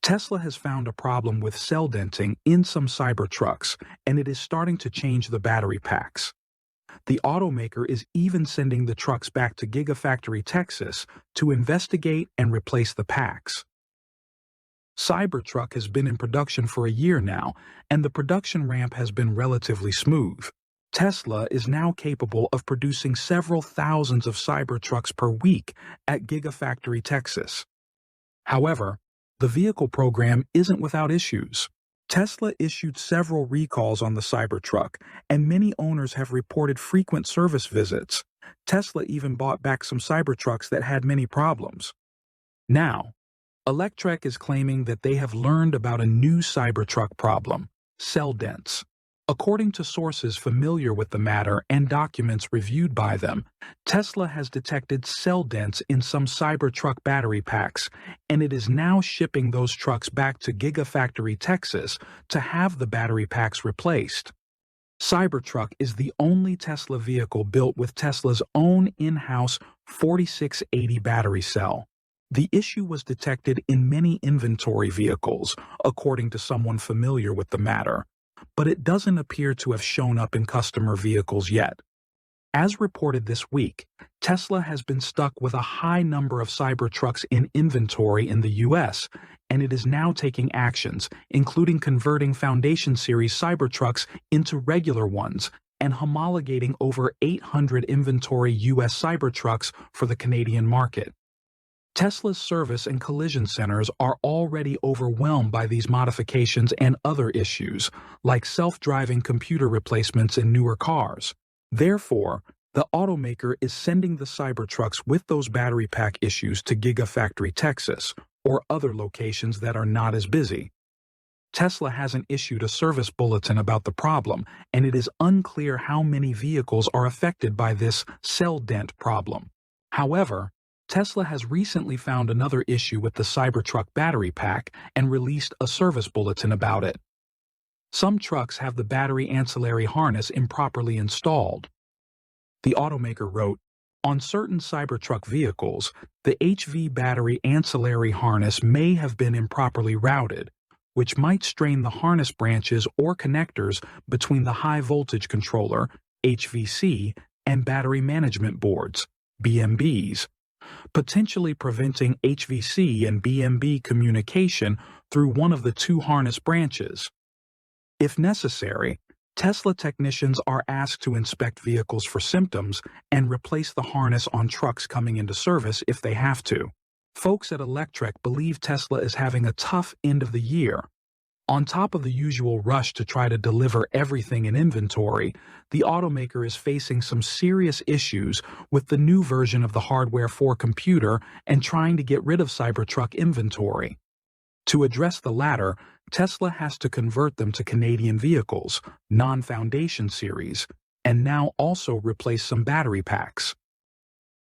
Tesla has found a problem with cell denting in some Cybertrucks, and it is starting to change the battery packs. The automaker is even sending the trucks back to Gigafactory Texas to investigate and replace the packs. Cybertruck has been in production for a year now, and the production ramp has been relatively smooth. Tesla is now capable of producing several thousands of Cybertrucks per week at Gigafactory Texas. However, the vehicle program isn't without issues. Tesla issued several recalls on the Cybertruck, and many owners have reported frequent service visits. Tesla even bought back some Cybertrucks that had many problems. Now, Electrek is claiming that they have learned about a new Cybertruck problem, cell dents. According to sources familiar with the matter and documents reviewed by them, Tesla has detected cell dents in some Cybertruck battery packs, and it is now shipping those trucks back to Gigafactory Texas to have the battery packs replaced. Cybertruck is the only Tesla vehicle built with Tesla's own in-house 4680 battery cell. The issue was detected in many inventory vehicles, according to someone familiar with the matter, but it doesn't appear to have shown up in customer vehicles yet. As reported this week, Tesla has been stuck with a high number of Cybertrucks in inventory in the U.S., and it is now taking actions, including converting Foundation Series Cybertrucks into regular ones and homologating over 800 inventory U.S. Cybertrucks for the Canadian market. Tesla's service and collision centers are already overwhelmed by these modifications and other issues, like self-driving computer replacements in newer cars. Therefore, the automaker is sending the Cybertrucks with those battery pack issues to Gigafactory Texas or other locations that are not as busy. Tesla hasn't issued a service bulletin about the problem, and it is unclear how many vehicles are affected by this cell dent problem. However, Tesla has recently found another issue with the Cybertruck battery pack and released a service bulletin about it. Some trucks have the battery ancillary harness improperly installed. The automaker wrote, "On certain Cybertruck vehicles, the HV battery ancillary harness may have been improperly routed, which might strain the harness branches or connectors between the high voltage controller, HVC, and battery management boards, BMBs, potentially preventing HVC and BMB communication through one of the two harness branches. If necessary, Tesla technicians are asked to inspect vehicles for symptoms and replace the harness on trucks coming into service if they have to." Folks at Electrek believe Tesla is having a tough end of the year. On top of the usual rush to try to deliver everything in inventory, the automaker is facing some serious issues with the new version of the hardware for computer and trying to get rid of Cybertruck inventory. To address the latter, Tesla has to convert them to Canadian vehicles, non-Foundation Series, and now also replace some battery packs.